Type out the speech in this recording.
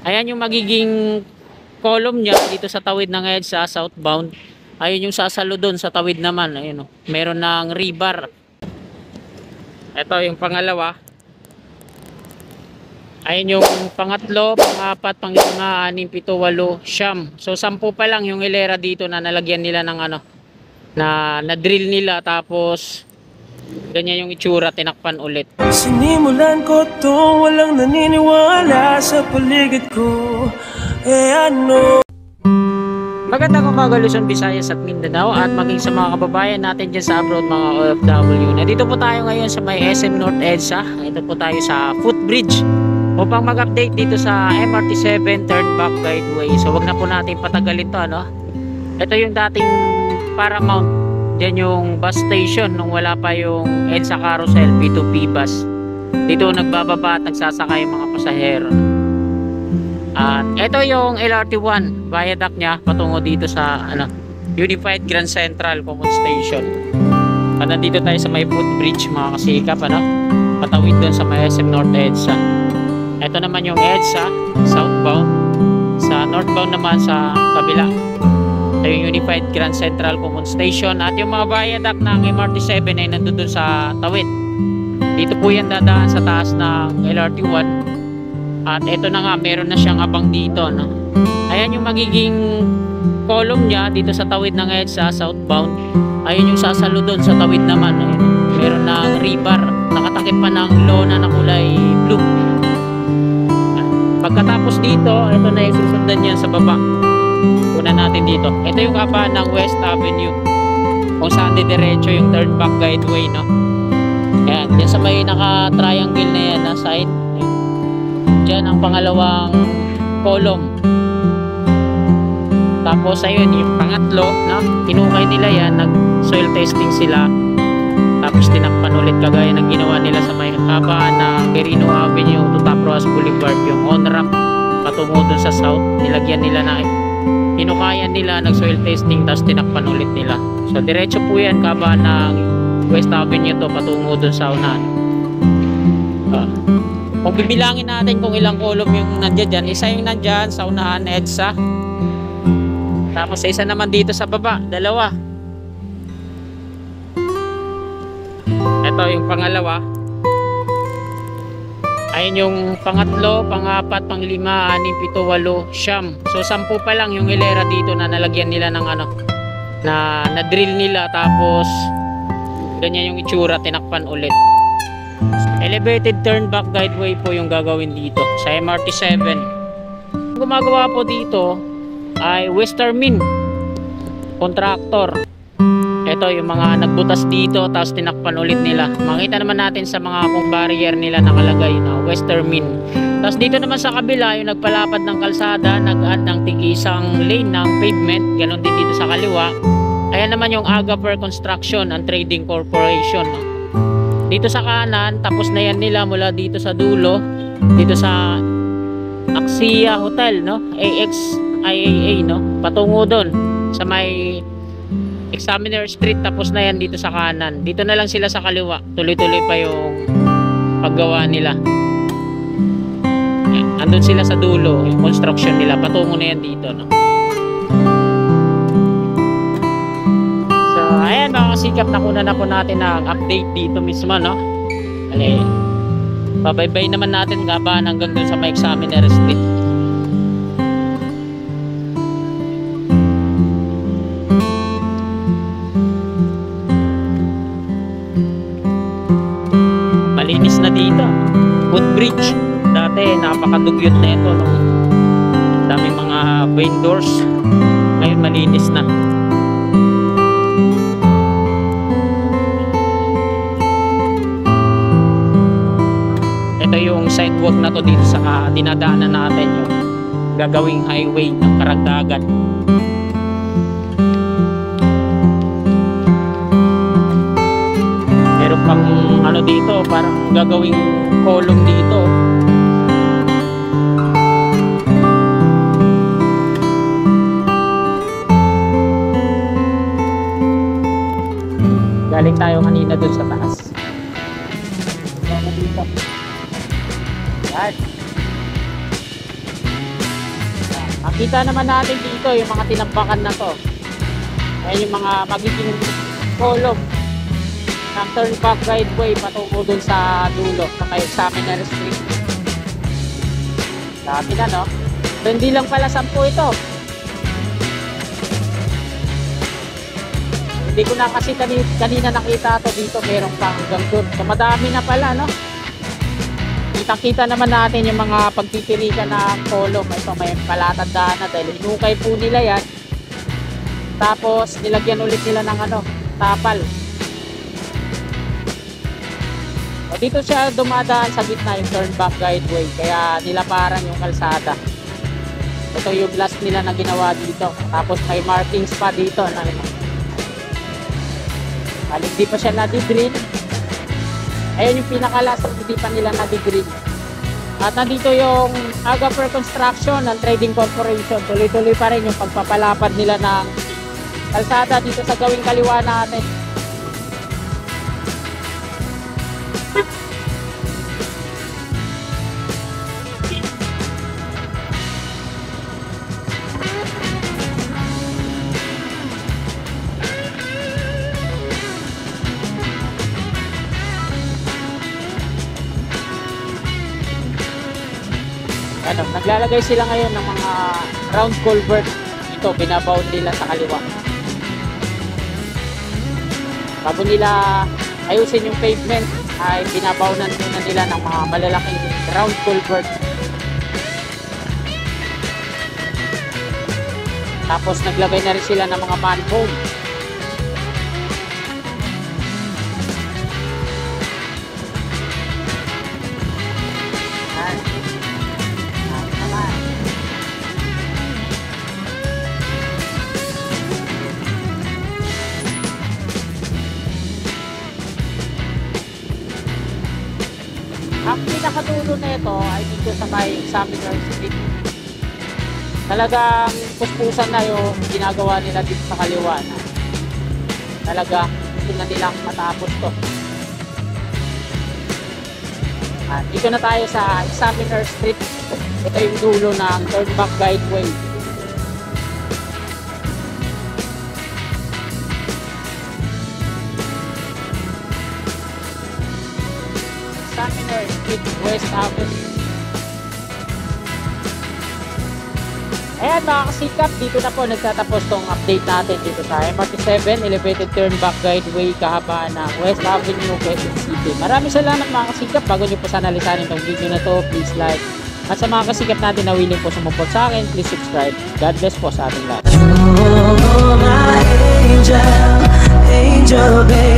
Ayan yung magiging column niya dito sa tawid ng EDSA southbound. Ayun yung sasalo doon sa tawid naman. Ayun, oh. Meron ng rebar. Ito yung pangalawa. Ayun yung pangatlo, pangapat, panglima, anim, pito, walo, siyam. So 10 pa lang yung hilera dito na nalagyan nila ng ano, na drill nila, tapos ganyan yung itsura, tinakpan ulit. Sinimulan ko to, walang naniniwala sa paligid ko. Ano? Magandang umaga Luzon, Visayas at Mindanao, at maging sa mga kababayan natin dyan sa abroad, mga OFW. Nandito po tayo ngayon sa may SM North EDSA. Ito po tayo sa footbridge upang mag-update dito sa MRT7 Turnback Guideway. So wag na po natin patagalin to, ano. Ito yung dating Paramount, dyan yung bus station nung wala pa yung EDSA Carousel P2P bus. Dito nagbababa at nagsasakay yung mga pasahero. At ito yung LRT1 viaduct nya patungo dito sa ano, Unified Grand Central Common Station. At nandito tayo sa may footbridge, mga kasikap, ano, patawid doon sa may SM North EDSA. Ito naman yung EDSA southbound. Sa northbound naman sa kabila, ito yung Unified Grand Central Common Station. At yung mga viaduct ng MRT7 ay nandun doon sa tawid. Dito po yan dadaan sa taas ng LRT1. At ito na nga, meron na siyang abang dito, no? Ayan yung magiging column niya dito sa tawid ng EDSA southbound. Ayun yung sasalo doon sa tawid naman. Ayun, meron ng rebar, nakatakip pa ng lona na kulay blue. Pagkatapos dito, ito na yung susundan niya sa baba. Una natin dito. Ito yung haba ng West Avenue, kung saan diretso yung Turnback Guideway, no? Ayan, dyan sa may naka-triangle na yan na side. Diyan ang pangalawang column. Tapos ayun yung pangatlo, no? Kinukay nila yan, nag-soil testing sila. Tapos tinakpan ulit kagaya ng ginawa nila sa may haba na Quirino Avenue to Top Roas Boulevard, yung on-ramp patungo dun sa south. Nilagyan nila na kinukayan nila, nag-soil testing, tapos tinakpan ulit nila. So diretso po yan kaba ng West Avenue to patungo dun sa unahan. Kung bibilangin natin kung ilang column yung nandyan dyan, isa yung nandyan sa unahan EDSA, tapos isa naman dito sa baba, dalawa. Ito yung pangalawa. Ayun yung pangatlo, pangapat, panglima, anim, pito, walo, siyam. So 10 pa lang yung hilera dito na nalagyan nila ng ano, na drill nila, tapos ganyan yung itsura, tinakpan ulit. Elevated Turnback Guideway po yung gagawin dito sa MRT7. Gumagawa po dito ay Westermin contractor. Ito yung mga nagbutas dito, tapos tinakpan ulit nila. Makita naman natin sa mga kung barrier nila nakalagay na Westermin. Tapos dito naman sa kabila, yung nagpalapad ng kalsada, nag-add ng tig-isang lane ng pavement. Ganon din dito sa kaliwa. Ayan naman yung Agaper Construction and Trading Corporation, no? Dito sa kanan, tapos na yan nila mula dito sa dulo, dito sa Axia Hotel, no? AXIAA, no? Patungo doon sa may Examiner Street, tapos na yan dito sa kanan. Dito na lang sila sa kaliwa. Tuloy-tuloy pa yung paggawa nila. Yan. Andun sila sa dulo, yung construction nila. Patungo na yan dito, no? So, ayan mga kasikap, nakuna na po natin ang update dito mismo, no? Alay, pabaybay naman natin gaban hanggang dun sa may Examiner Street. Malinis na dito. Footbridge. Dati napakadugyot na ito, no? Daming mga vendors. Ngayon malinis na. Ito yung sidewalk na to dito sa dinadaanan natin, yung gagawing highway ng karagdagan. Meron pang ano dito, parang gagawing column dito. Galing tayo kanina dun sa taas. Yan. Makita naman natin dito yung mga tinambakan na to. Ayan yung mga magiging column ng turnback guideway patungo dun sa dulo sa may Examiner Street. Dami na, no? So, hindi lang pala 10 ito. Hindi ko na kasi kanina nakita to dito, merong pang hanggang dun. So, madami na pala, no? Kitang-kita naman natin yung mga pagtitirikan ng column. Ito may palatandaan na dahil hinukay po nila yan. Tapos nilagyan ulit nila ng tapal. O, dito siya dumadaan sa gitna yung turnback guideway. Kaya nilaparan yung kalsada. Ito yung blast nila na ginawa dito. Tapos may markings pa dito. Hindi pa siya nadi-green. Ayan yung pinakalas, hindi pa nila nadi-green. At nandito yung Agaper Construction ng Trading Corporation. Tuloy-tuloy pa rin yung pagpapalapad nila ng kalsada dito sa gawing kaliwa natin. Naglalagay sila ngayon ng mga round culvert. Ito, binabound nila sa kaliwa. Bago nila ayusin yung pavement, ay binabawnan muna nila ng mga malalaking round culvert. Tapos naglagay na rin sila ng mga manhole. Ang pinakadulo na ito ay dito sa may Examiner Street. Talagang puspusan na yung ginagawa nila dito sa kaliwa na. Talaga gusto na nilang matapos to. At dito na tayo sa Examiner Street. Ito yung dulo ng turnback guideway. Examiner Street, West Avenue. Ayan mga kasikap, dito na po nagtatapos tong update natin dito sa MRT7 Elevated Turnback Guideway kahabaan ng West Avenue, Quezon City. Maraming salamat mga kasikap. Bago nyo po sana lisanin tong video na to, please like. At sa mga kasikap natin na willing po sumuport sa akin, please subscribe. God bless po sa ating lahat. Oh, my angel, angel, baby.